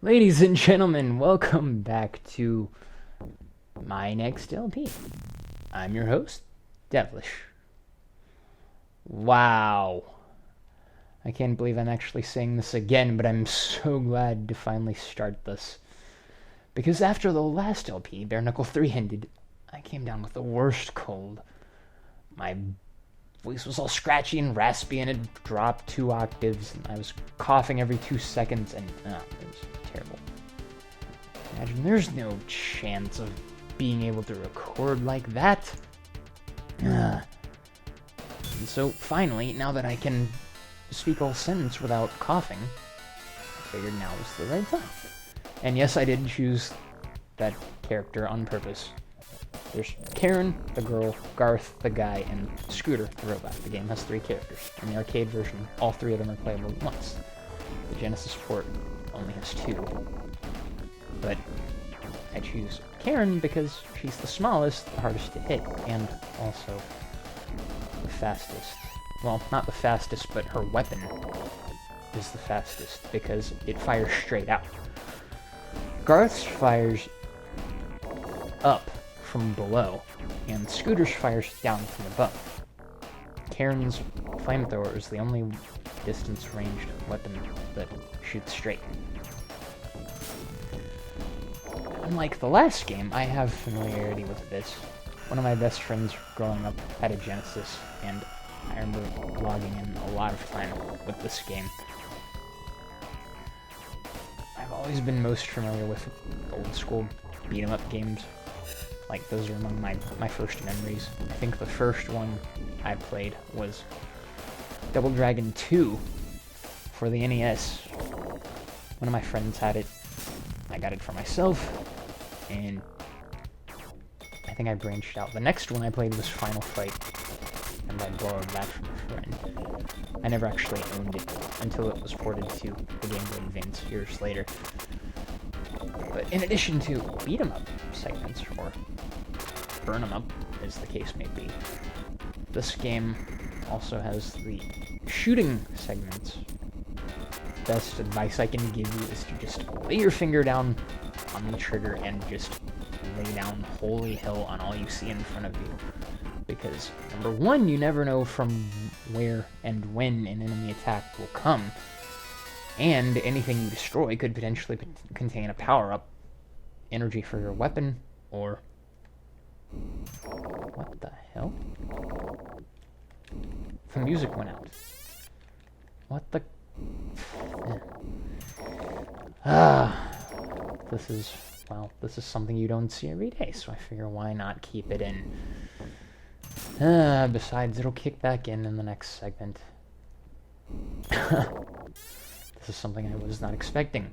Ladies and gentlemen, welcome back to my next LP. I'm your host, Devilish. Wow. I can't believe I'm actually saying this again, but I'm so glad to finally start this. Because after the last LP, Bare Knuckle 3 ended, I came down with the worst cold. My voice was all scratchy and raspy, and it dropped 2 octaves, and I was coughing every 2 seconds, and it was terrible. Imagine there's no chance of being able to record like that. And so finally, now that I can speak all sentence without coughing, I figured now was the right time. And yes, I did choose that character on purpose. There's Karen, the girl, Garth, the guy, and Scooter, the robot. The game has 3 characters. In the arcade version, all 3 of them are playable at once. The Genesis port only has 2. But I choose Karen because she's the smallest, the hardest to hit, and also the fastest. Well, not the fastest, but her weapon is the fastest because it fires straight out. Garth's fires up from below, and Scooter's fires down from above. Karen's flamethrower is the only distance-ranged weapon that shoots straight. Unlike the last game, I have familiarity with this. One of my best friends growing up had a Genesis, and I remember logging in a lot of time with this game. I've always been most familiar with old-school beat-em-up games. Like, those are among my first memories. I think the first one I played was Double Dragon 2 for the NES. One of my friends had it. I got it for myself, and I think I branched out. The next one I played was Final Fight, and I borrowed that from a friend. I never actually owned it until it was ported to the Game Boy Advance years later. But in addition to beat-em-up segments, or burn-em-up, as the case may be, this game also has the shooting segments. Best advice I can give you is to just lay your finger down on the trigger and just lay down holy hell on all you see in front of you. Because, number one, you never know from where and when an enemy attack will come, and anything you destroy could potentially contain a power-up, energy for your weapon, or... What the hell? The music went out. What the... This is something you don't see every day, so I figure why not keep it in. Besides, it'll kick back in the next segment. This is something I was not expecting.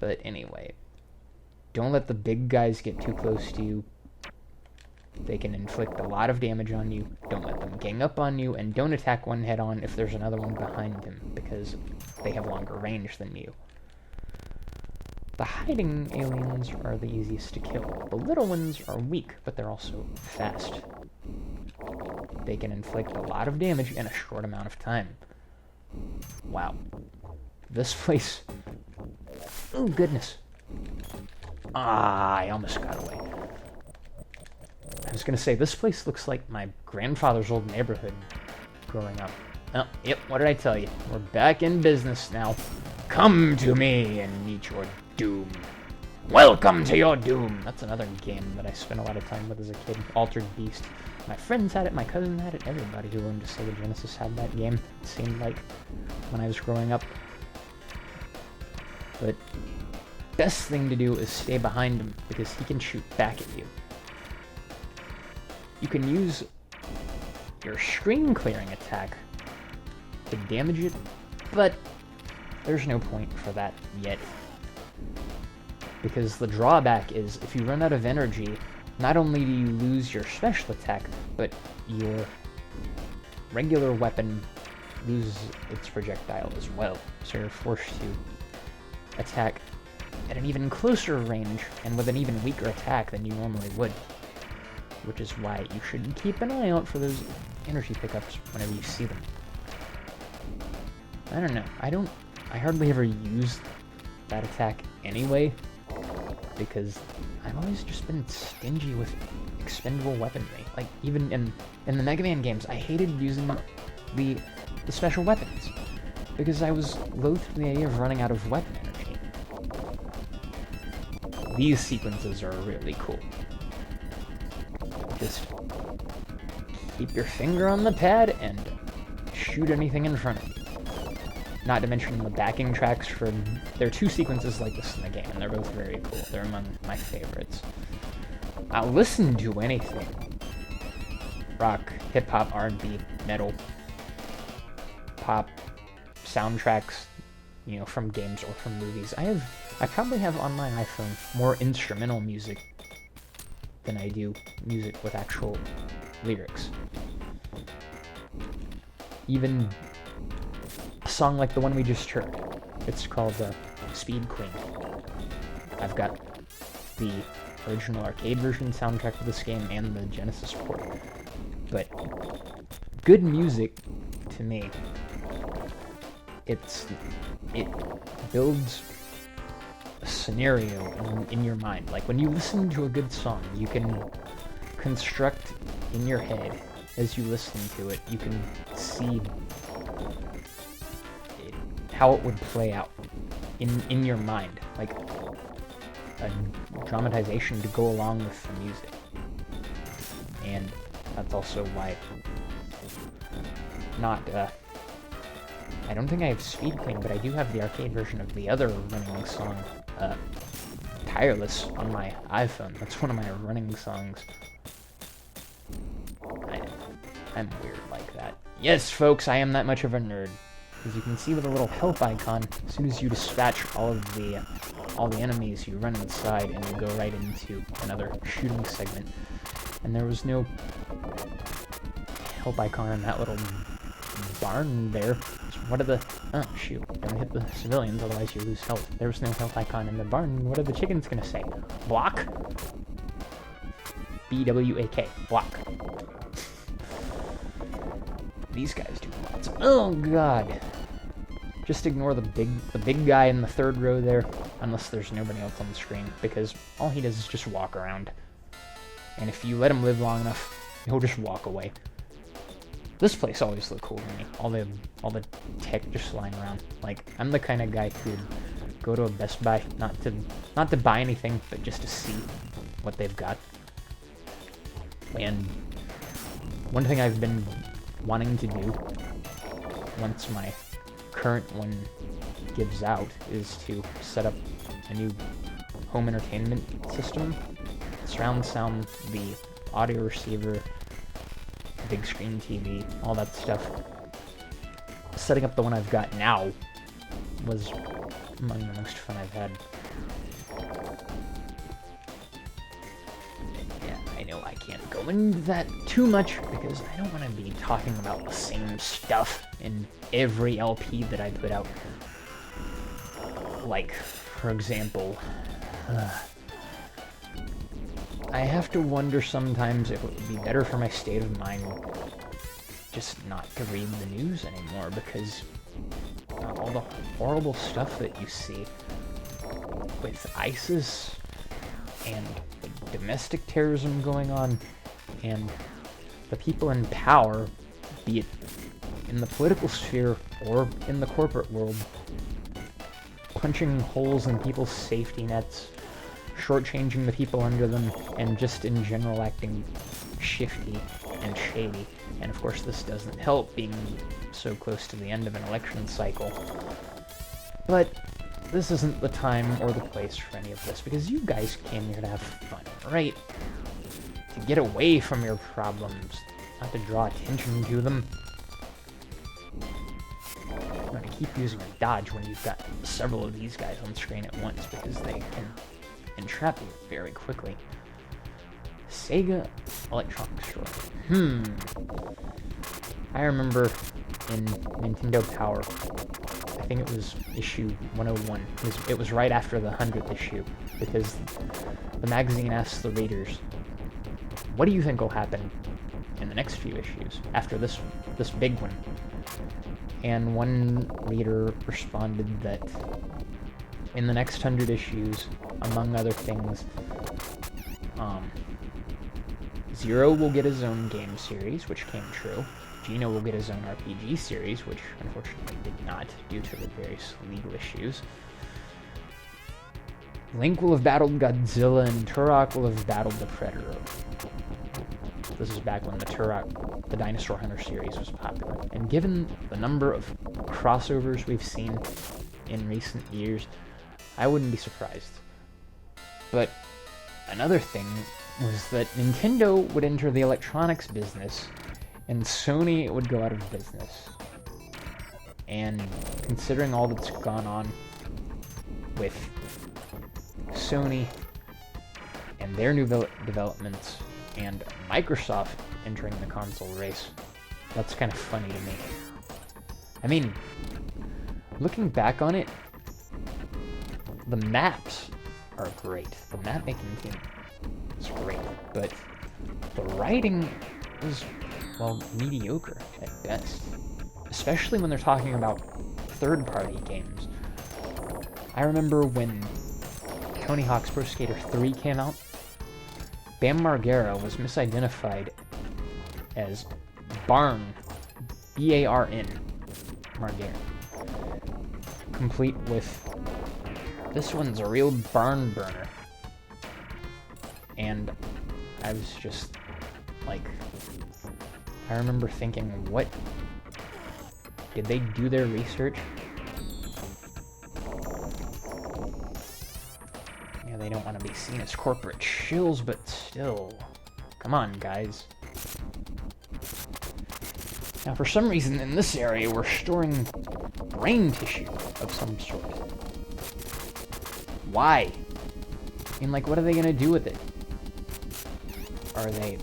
But anyway, don't let the big guys get too close to you. They can inflict a lot of damage on you. Don't let them gang up on you, and don't attack one head-on if there's another one behind him, because they have longer range than you. The hiding aliens are the easiest to kill. The little ones are weak, but they're also fast. They can inflict a lot of damage in a short amount of time. Wow. This place... Oh, goodness. I almost got away. I was gonna say, this place looks like my grandfather's old neighborhood growing up. Oh, yep, what did I tell you? We're back in business now. Come to me and meet your doom. Welcome to your doom! That's another game that I spent a lot of time with as a kid. Altered Beast. My friends had it, my cousin had it, everybody who owned a Sega Genesis had that game, it seemed like, when I was growing up. But best thing to do is stay behind him, because he can shoot back at you. You can use your screen clearing attack to damage it, but there's no point for that yet. Because the drawback is, if you run out of energy, not only do you lose your special attack, but your regular weapon loses its projectile as well. So you're forced to attack at an even closer range, and with an even weaker attack than you normally would. Which is why you should keep an eye out for those energy pickups whenever you see them. I don't know. I hardly ever use that attack anyway, because I've always just been stingy with expendable weaponry. Like, even in the Mega Man games, I hated using the special weapons, because I was loath to the idea of running out of weapon energy. These sequences are really cool. Just keep your finger on the pad and shoot anything in front of you. Not to mention the backing tracks for... There are two sequences like this in the game, and they're both very cool. They're among my favorites. I'll listen to anything. Rock, hip-hop, R&B, metal, pop, soundtracks, you know, from games or from movies. I probably have on my iPhone more instrumental music than I do music with actual lyrics. Even a song like the one we just heard. It's called Speed Queen. I've got the original arcade version soundtrack of this game and the Genesis port. But good music, to me, it builds a scenario in your mind. Like, when you listen to a good song, you can construct in your head, as you listen to it, you can see how it would play out in your mind, like a dramatization to go along with the music. And that's also why I don't think I have Speed Queen, but I do have the arcade version of the other running song, Tireless, on my iPhone. That's one of my running songs. I'm weird like that. Yes, folks, I am that much of a nerd. As you can see with a little help icon, as soon as you dispatch all the enemies, you run inside and you go right into another shooting segment. And there was no help icon in that little barn there. So what are the... Oh, shoot. Don't hit the civilians, otherwise you lose health. There was no help icon in the barn. What are the chickens gonna say? Block? B-W-A-K. Block. These guys do lots. Oh, God. Just ignore the big guy in the third row there, unless there's nobody else on the screen, because all he does is just walk around. And if you let him live long enough, he'll just walk away. This place always looked cool to me. All the tech just lying around. Like, I'm the kind of guy who'd go to a Best Buy, not to buy anything, but just to see what they've got. And one thing I've been wanting to do once my current one gives out is to set up a new home entertainment system. Surround sound, the audio receiver, big screen TV, all that stuff. Setting up the one I've got now was among the most fun I've had. Yeah, I know I can't go into that too much because I don't want to be talking about the same stuff in every LP that I put out. Like, for example, I have to wonder sometimes if it would be better for my state of mind just not to read the news anymore, because all the horrible stuff that you see with ISIS and the domestic terrorism going on, and the people in power, be it in the political sphere or in the corporate world, punching holes in people's safety nets, shortchanging the people under them, and just in general acting shifty and shady. And of course this doesn't help, being so close to the end of an election cycle. But this isn't the time or the place for any of this, because you guys came here to have fun, right? To get away from your problems, not to draw attention to them. I'm going to keep using a dodge when you've got several of these guys on screen at once, because they can entrap you very quickly. Sega Electronics Store. I remember in Nintendo Power, I think it was issue 101. It was right after the 100th issue, because the magazine asks the readers, what do you think will happen in the next few issues, after this big one? And one reader responded that in the next 100 issues, among other things, Zero will get his own game series, which came true. Gino will get his own RPG series, which unfortunately did not, due to the various legal issues. Link will have battled Godzilla, and Turok will have battled the Predator. This is back when the Turok, the Dinosaur Hunter series, was popular. And given the number of crossovers we've seen in recent years, I wouldn't be surprised. But another thing was that Nintendo would enter the electronics business, and Sony would go out of business. And considering all that's gone on with Sony and their new developments, and Microsoft entering the console race, that's kind of funny to me. I mean, looking back on it, the maps are great. The map making team is great, but the writing is, well, mediocre at best. Especially when they're talking about third-party games. I remember when Tony Hawk's Pro Skater 3 came out, Bam Margera was misidentified as Barn, B-A-R-N, Margera. Complete with, this one's a real barn burner. And I was just, like, I remember thinking, what? Did they do their research? Yeah, they don't want to be seen as corporate shills, but still. Come on, guys. Now, for some reason, in this area, we're storing brain tissue of some sort. Why? I mean, like, what are they gonna do with it? Are they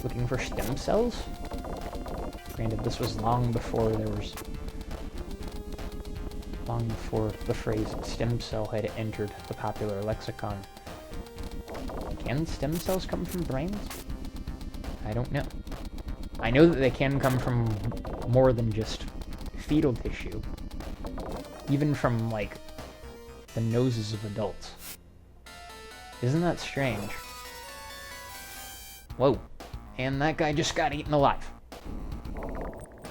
looking for stem cells? Granted, this was long before the phrase stem cell had entered the popular lexicon. Can stem cells come from brains? I don't know. I know that they can come from more than just fetal tissue. Even from, like, the noses of adults. Isn't that strange? Whoa. And that guy just got eaten alive.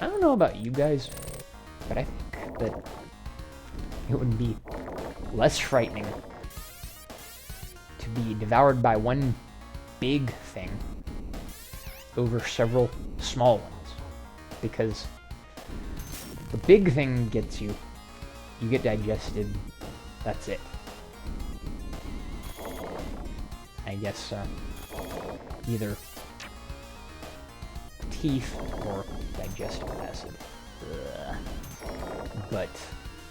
I don't know about you guys, but I think that it would be less frightening to be devoured by one big thing over several small ones. Because the big thing gets you, you get digested, that's it. I guess either teeth or digestive acid. Ugh. But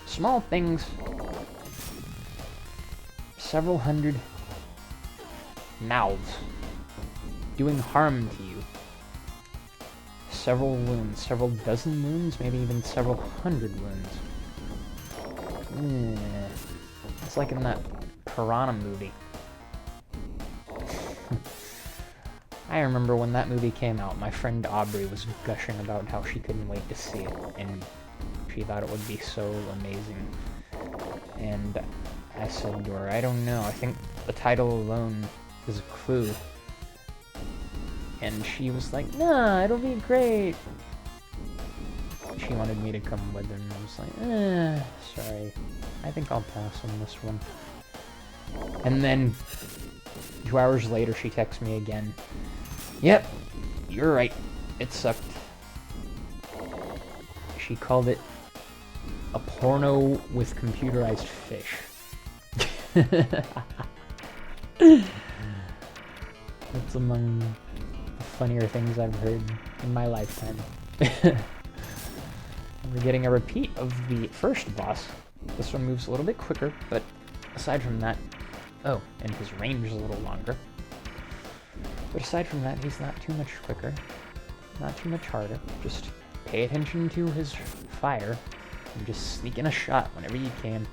small things, several hundred mouths doing harm to you. Several wounds, several dozen wounds, maybe even several hundred wounds. It's like in that Piranha movie. I remember when that movie came out, my friend Aubrey was gushing about how she couldn't wait to see it, and she thought it would be so amazing. And I said to her, I don't know, I think the title alone is a clue. And she was like, nah, it'll be great. She wanted me to come with her, and I was like, sorry, I think I'll pass on this one. And then 2 hours later, she texts me again. Yep, you're right. It sucked. She called it a porno with computerized fish. That's among the funnier things I've heard in my lifetime. We're getting a repeat of the first boss. This one moves a little bit quicker, but aside from that... Oh, and his range is a little longer. But aside from that, he's not too much quicker, not too much harder. Just pay attention to his fire, and just sneak in a shot whenever you can.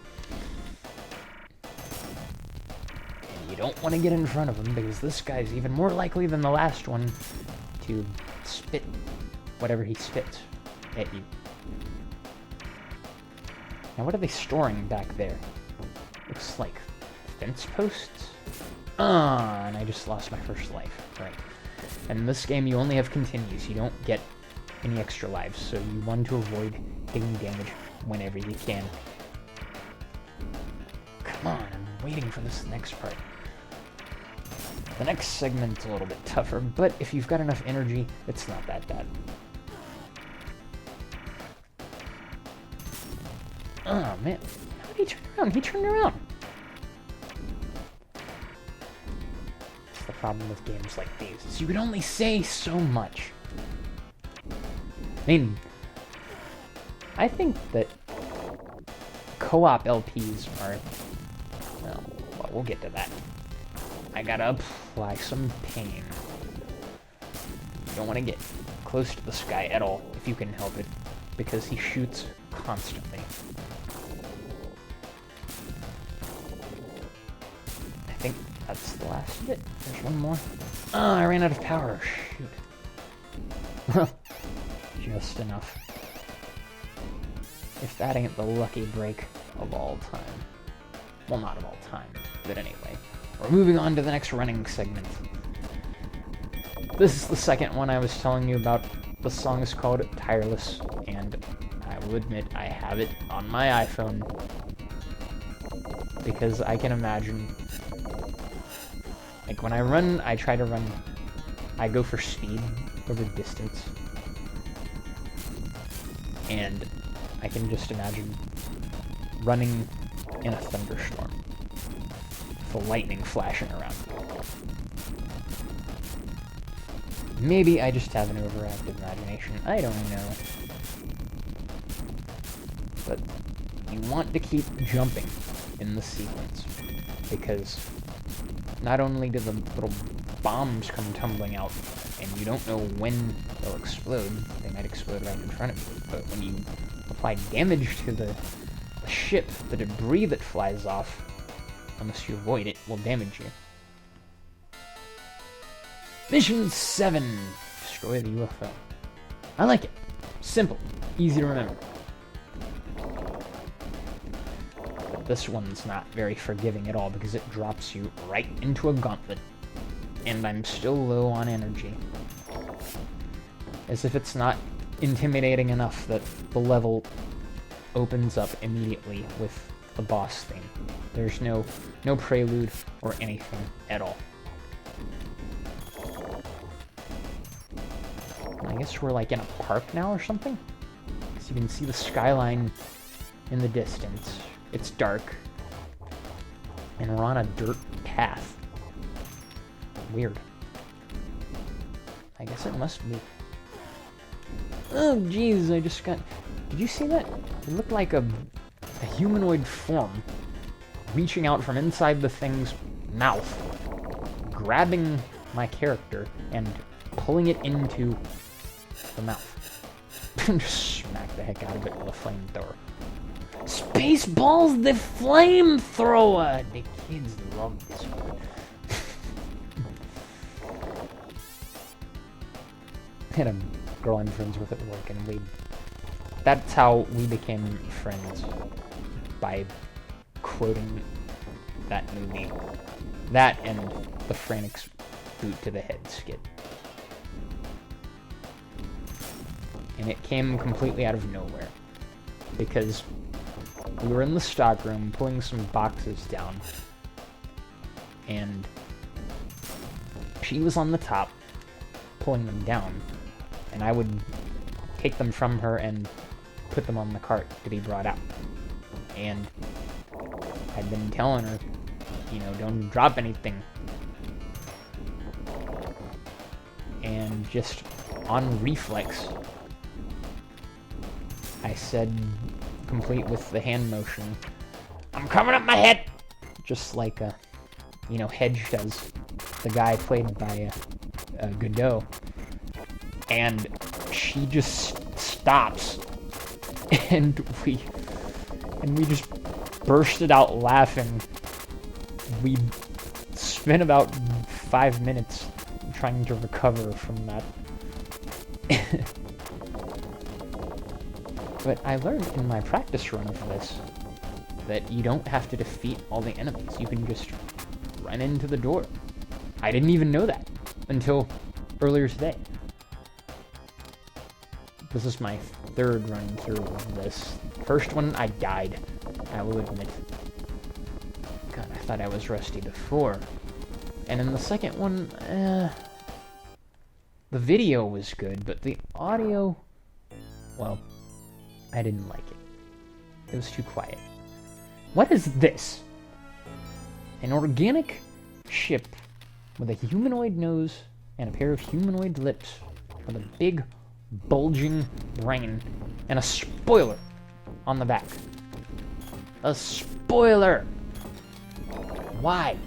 And you don't want to get in front of him, because this guy's even more likely than the last one to spit whatever he spits at you. Now what are they storing back there? Looks like fence posts? And I just lost my first life. Right. And in this game, you only have continues. You don't get any extra lives, so you want to avoid taking damage whenever you can. Come on, I'm waiting for this next part. The next segment's a little bit tougher, but if you've got enough energy, it's not that bad. Oh, man. How did he turn around? He turned around! That's the problem with games like these, is you can only say so much. I mean, I think that co-op LPs are... Well, we'll get to that. I gotta apply some pain. You don't want to get close to this guy at all, if you can help it, because he shoots constantly. I think that's the last of it. There's one more. Oh, I ran out of power. Shoot. Well, just enough. If that ain't the lucky break of all time. Well, not of all time, but anyway. We're moving on to the next running segment. This is the second one I was telling you about. The song is called Tireless, and I will admit I have it on my iPhone because I can imagine, like when I run, I try to run, I go for speed over distance, and I can just imagine running in a thunderstorm. The lightning flashing around. Maybe I just have an overactive imagination. I don't know. But you want to keep jumping in the sequence, because not only do the little bombs come tumbling out, and you don't know when they'll explode, they might explode right in front of you, but when you apply damage to the ship, the debris that flies off, unless you avoid it, will damage you. Mission 7. Destroy the UFO. I like it. Simple. Easy to remember. But this one's not very forgiving at all because it drops you right into a gauntlet. And I'm still low on energy. As if it's not intimidating enough that the level opens up immediately with the boss theme. There's no prelude or anything at all. I guess we're like in a park now or something? Because you can see the skyline in the distance. It's dark. And we're on a dirt path. Weird. I guess it must be. Oh jeez, I just got... Did you see that? It looked like a humanoid form reaching out from inside the thing's mouth, grabbing my character and pulling it into the mouth. Just smack the heck out of it with a flamethrower. Spaceballs the flamethrower! The kids love this one. I had a girl I'm friends with at work, and that's how we became friends, by quoting that movie. That and the frantic boot to the head skit. And it came completely out of nowhere, because we were in the stockroom pulling some boxes down, and she was on the top pulling them down, and I would take them from her and put them on the cart to be brought out. And I'd been telling her, you know, don't drop anything. And just on reflex, I said, complete with the hand motion, "I'm coming up my head!" Just like, Hedge does, the guy played by Godot. And she just stops, and we just bursted out laughing. We spent about 5 minutes trying to recover from that. But I learned in my practice run of this that you don't have to defeat all the enemies. You can just run into the door. I didn't even know that until earlier today. This is my third run through of this. First one, I died, I will admit. God, I thought I was rusty before. And in the second one, the video was good, but the audio, well, I didn't like it. It was too quiet. What is this? An organic ship with a humanoid nose and a pair of humanoid lips with a big, bulging brain and a spoiler on the back. A spoiler! Why?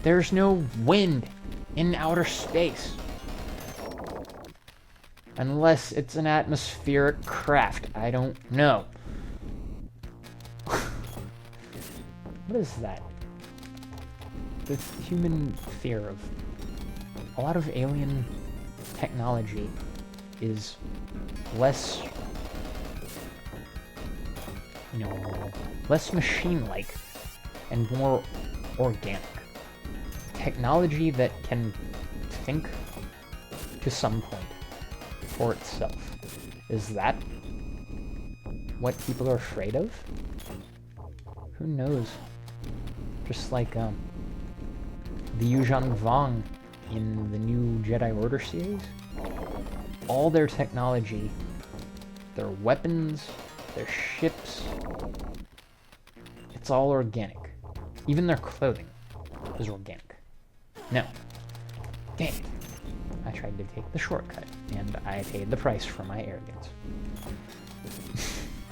There's no wind in outer space. Unless it's an atmospheric craft. I don't know. What is that? The human fear of a lot of alien technology is less, less machine-like and more organic. Technology that can think to some point for itself. Is that what people are afraid of? Who knows? Just like the Yuuzhan Vong in the new Jedi Order series. All their technology, their weapons, their ships, it's all organic. Even their clothing is organic. No. Dang it. I tried to take the shortcut, and I paid the price for my arrogance.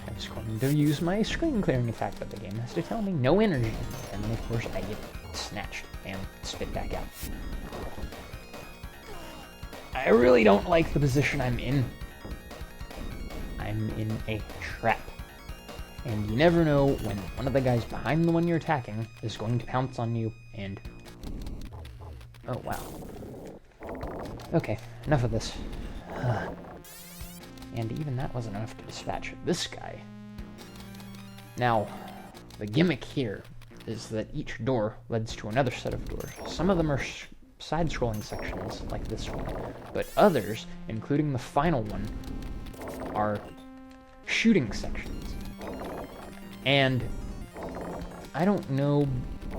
I was going to use my screen clearing attack, but the game has to tell me no energy, and then of course I get snatched and spit back out. I really don't like the position I'm in. I'm in a trap. And you never know when one of the guys behind the one you're attacking is going to pounce on you and... Oh, wow. Okay, enough of this. And even that wasn't enough to dispatch this guy. Now, the gimmick here is that each door leads to another set of doors. Some of them are side-scrolling sections, like this one, but others, including the final one, are shooting sections. And I don't know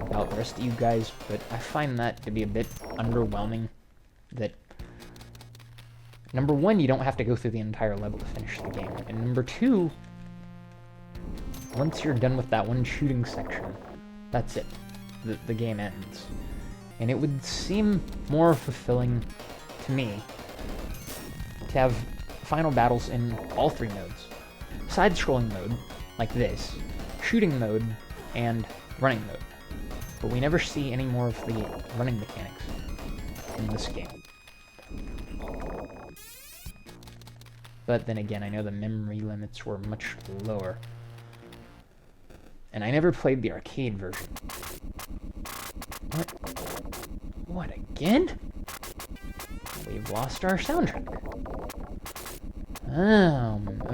about the rest of you guys, but I find that to be a bit underwhelming. That, number one, you don't have to go through the entire level to finish the game, and number two, once you're done with that one shooting section, that's it. The game ends. And it would seem more fulfilling to me to have final battles in all three modes. Side-scrolling mode, like this, shooting mode, and running mode. But we never see any more of the running mechanics in this game. But then again, I know the memory limits were much lower. And I never played the arcade version. What again? We've lost our soundtrack.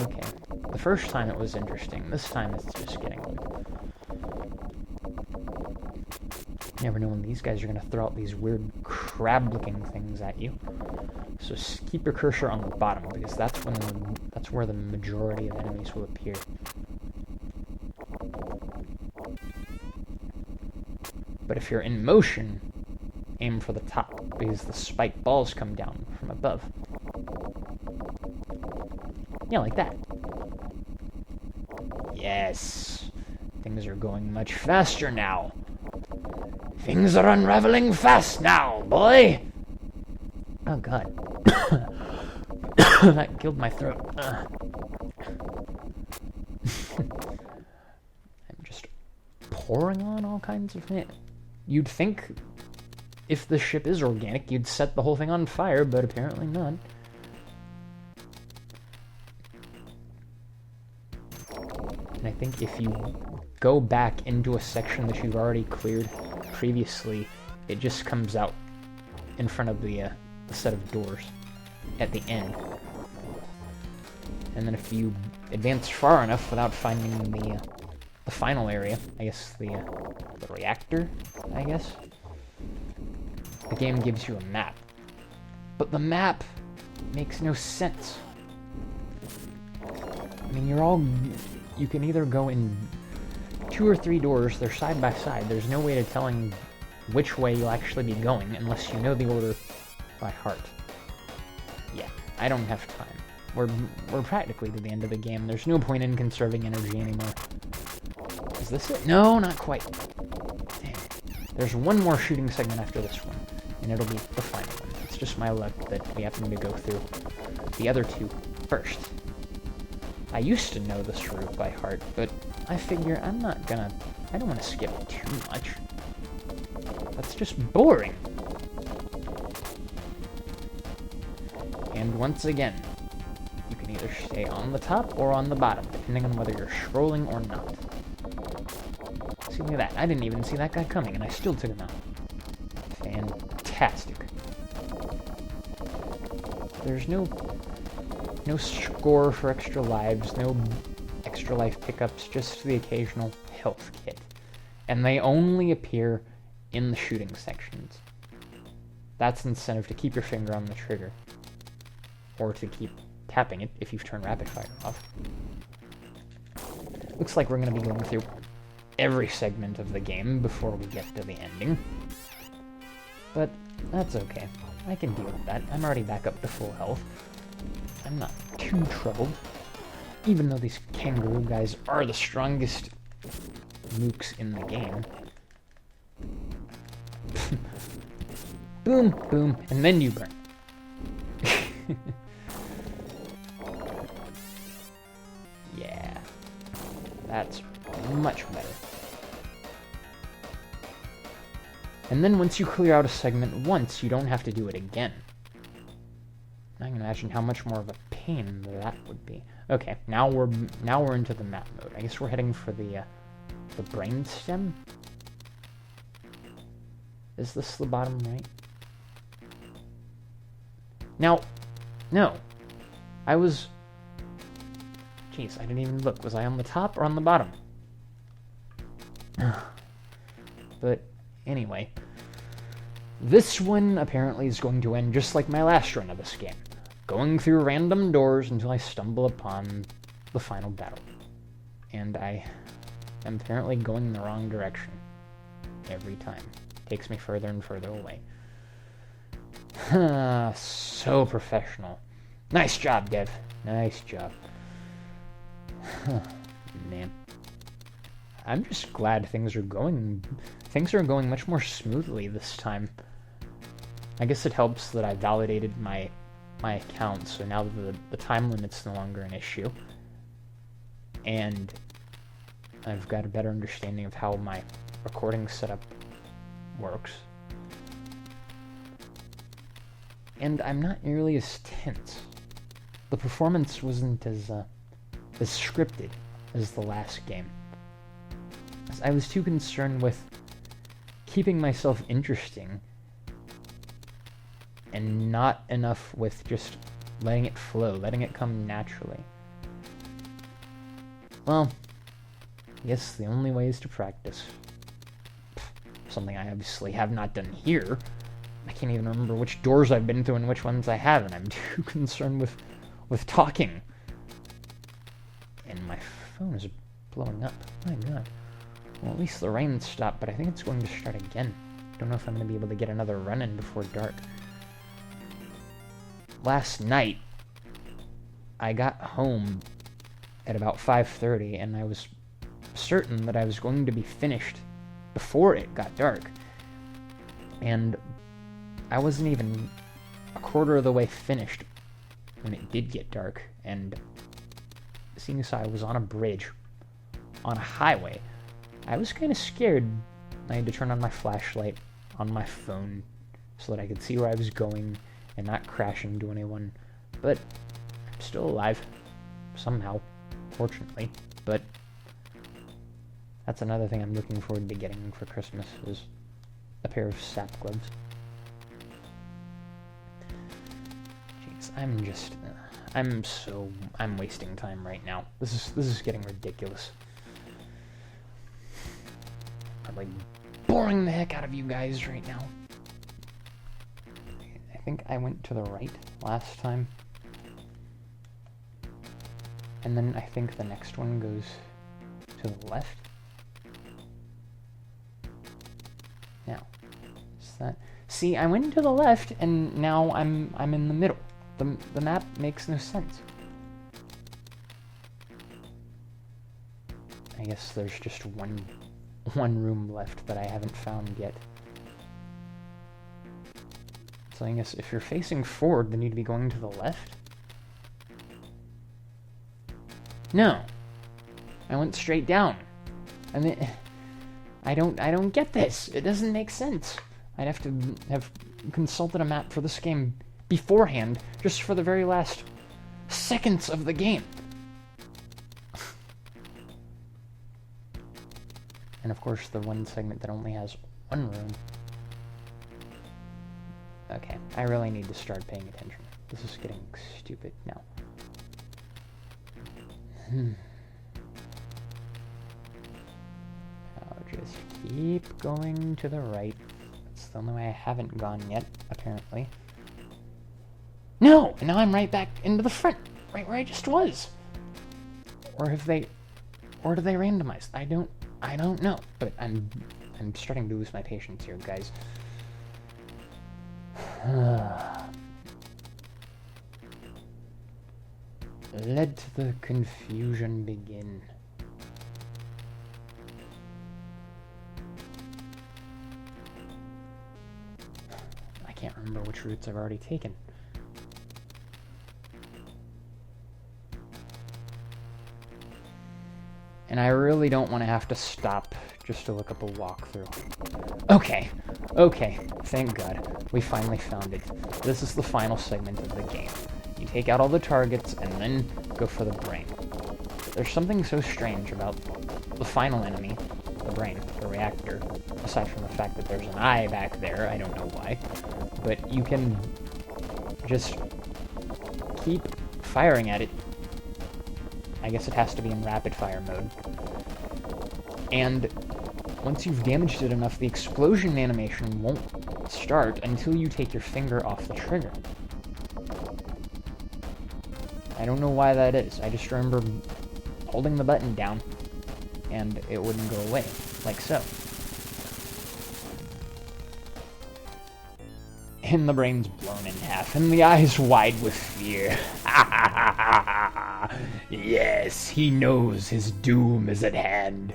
Okay. The first time it was interesting. This time it's just getting old. You never know when these guys are going to throw out these weird crab-looking things at you. So keep your cursor on the bottom, because that's where the majority of enemies will appear. But if you're in motion, aim for the top, because the spiked balls come down from above. Yeah, like that. Yes! Things are going much faster now. Things are unraveling fast now, boy! Oh, God. That killed my throat. I'm just pouring on all kinds of... You'd think if the ship is organic, you'd set the whole thing on fire, but apparently not. And I think if you go back into a section that you've already cleared previously, it just comes out in front of the set of doors at the end. And then if advance far enough without finding the final area. I guess the reactor, I guess. The game gives you a map. But the map makes no sense. I mean, you can either go in 2 or 3 doors, they're side by side. There's no way to telling which way you'll actually be going unless you know the order by heart. Yeah, I don't have time. We're practically to the end of the game. There's no point in conserving energy anymore. Is this it? No, not quite. Dang it. There's one more shooting segment after this one, and it'll be the final one. It's just my luck that we happen to go through the other 2 first. I used to know this route by heart, but I figure I don't want to skip too much. That's just boring. And once again, you can either stay on the top or on the bottom, depending on whether you're scrolling or not. See, look at that. I didn't even see that guy coming, and I still took him out. Fantastic. There's no score for extra lives, no extra life pickups, just the occasional health kit. And they only appear in the shooting sections. That's incentive to keep your finger on the trigger. Or to keep tapping it if you've turned rapid fire off. Looks like we're going to be going through every segment of the game before we get to the ending. But that's okay. I can deal with that. I'm already back up to full health. I'm not too troubled. Even though these kangaroo guys are the strongest mooks in the game. Boom, boom, and then you burn. Yeah. That's much better. And then once you clear out a segment once, you don't have to do it again. I can imagine how much more of a pain that would be. Okay, now we're into the map mode. I guess we're heading for the brain stem. Is this the bottom right? Now, no. I was... Jeez, I didn't even look. Was I on the top or on the bottom? But anyway, this one apparently is going to end just like my last run of this game. Going through random doors until I stumble upon the final battle. And I am apparently going in the wrong direction. Every time. Takes me further and further away. So professional. Nice job, Dev. Nice job. Man. I'm just glad things are going much more smoothly this time. I guess it helps that I validated my account, so now the time limit's no longer an issue. And I've got a better understanding of how my recording setup works. And I'm not nearly as tense. The performance wasn't as scripted as the last game. I was too concerned with keeping myself interesting and not enough with just letting it flow, letting it come naturally. Well, I guess the only way is to practice. Something I obviously have not done here. I can't even remember which doors I've been through and which ones I haven't. I'm too concerned with talking. And my phone is blowing up. My god. Well, at least the rain stopped, but I think it's going to start again. Don't know if I'm going to be able to get another run in before dark. Last night, I got home at about 5:30, and I was certain that I was going to be finished before it got dark. And I wasn't even a quarter of the way finished when it did get dark, and seeing as I was on a bridge, on a highway, I was kind of scared. I had to turn on my flashlight on my phone so that I could see where I was going and not crash into anyone. But I'm still alive. Somehow. Fortunately. But that's another thing I'm looking forward to getting for Christmas is a pair of sap gloves. Jeez, I'm wasting time right now. This is getting ridiculous. I'm like boring the heck out of you guys right now. I think I went to the right last time. And then I think the next one goes to the left. Now, is that... See, I went to the left, and now I'm in the middle. The map makes no sense. I guess there's just one room left that I haven't found yet. So I guess if you're facing forward, then you'd be going to the left? No. I went straight down. I mean, I don't get this. It doesn't make sense. I'd have to have consulted a map for this game beforehand, just for the very last seconds of the game. And of course, the one segment that only has one room. Okay, I really need to start paying attention. This is getting stupid now. I'll just keep going to the right. That's the only way I haven't gone yet, apparently. No! And now I'm right back into the front, right where I just was. Or do they randomize? I don't know. But I'm starting to lose my patience here, guys. Let the confusion begin. I can't remember which routes I've already taken. And I really don't want to have to stop just to look up a walkthrough. Okay, thank God. We finally found it. This is the final segment of the game. You take out all the targets and then go for the brain. There's something so strange about the final enemy, the brain, the reactor, aside from the fact that there's an eye back there, I don't know why, but you can just keep firing at it. I guess it has to be in rapid fire mode. And once you've damaged it enough, the explosion animation won't start until you take your finger off the trigger. I don't know why that is. I just remember holding the button down and it wouldn't go away, like so. And the brain's blown in half, and the eyes wide with fear. Yes, he knows his doom is at hand.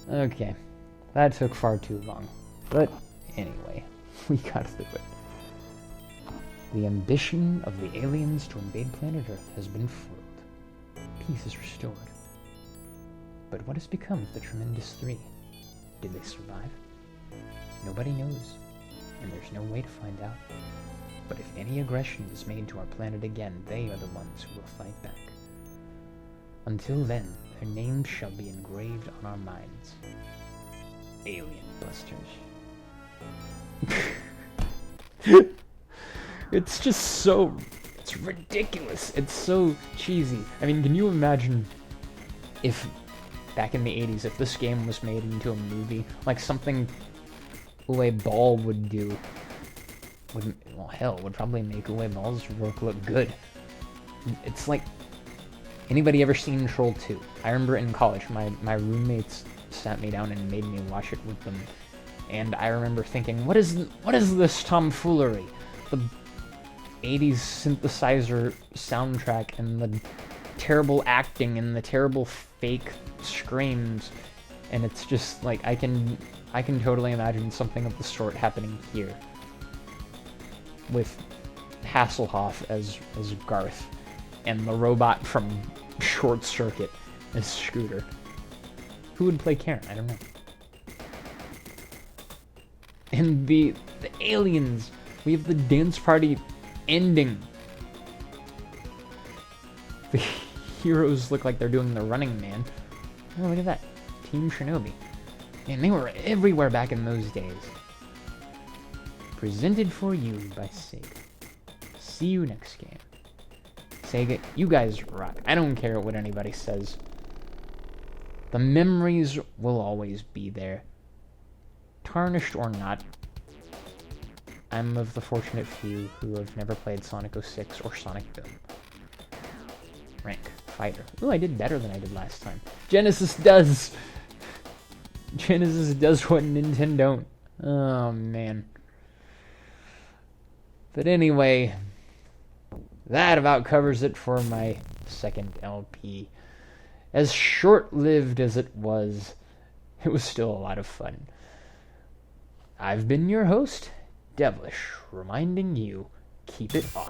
Okay, that took far too long. But anyway, we got through it. The ambition of the aliens to invade planet Earth has been foiled. Peace is restored. But what has become of the Tremendous Three? Did they survive? Nobody knows, and there's no way to find out. But if any aggression is made to our planet again, they are the ones who will fight back. Until then, their names shall be engraved on our minds. Alien Busters. It's just so... it's ridiculous. It's so cheesy. I mean, can you imagine if, back in the 80s, if this game was made into a movie, like something Uwe Ball would do? Well, hell, would probably make Uwe Ball's work look good. It's like... Anybody ever seen Troll 2? I remember in college, my roommates sat me down and made me watch it with them. And I remember thinking, what is this tomfoolery? The 80s synthesizer soundtrack and the terrible acting and the terrible fake screams. And it's just like, I can totally imagine something of the sort happening here. With Hasselhoff as Garth. And the robot from Short Circuit as Scooter. Who would play Karen? I don't know. And the aliens. We have the dance party ending. The heroes look like they're doing the Running Man. Oh, look at that. Team Shinobi. Man, they were everywhere back in those days. Presented for you by Sega. See you next game. Sega, you guys rock. I don't care what anybody says. The memories will always be there. Tarnished or not, I'm of the fortunate few who have never played Sonic 06 or Sonic Boom. Rank, fighter. Ooh, I did better than I did last time. Genesis does! Genesis does what Nintendo don't. Oh, man. But anyway, that about covers it for my second LP. As short-lived as it was still a lot of fun. I've been your host, Devilish, reminding you, keep it awesome.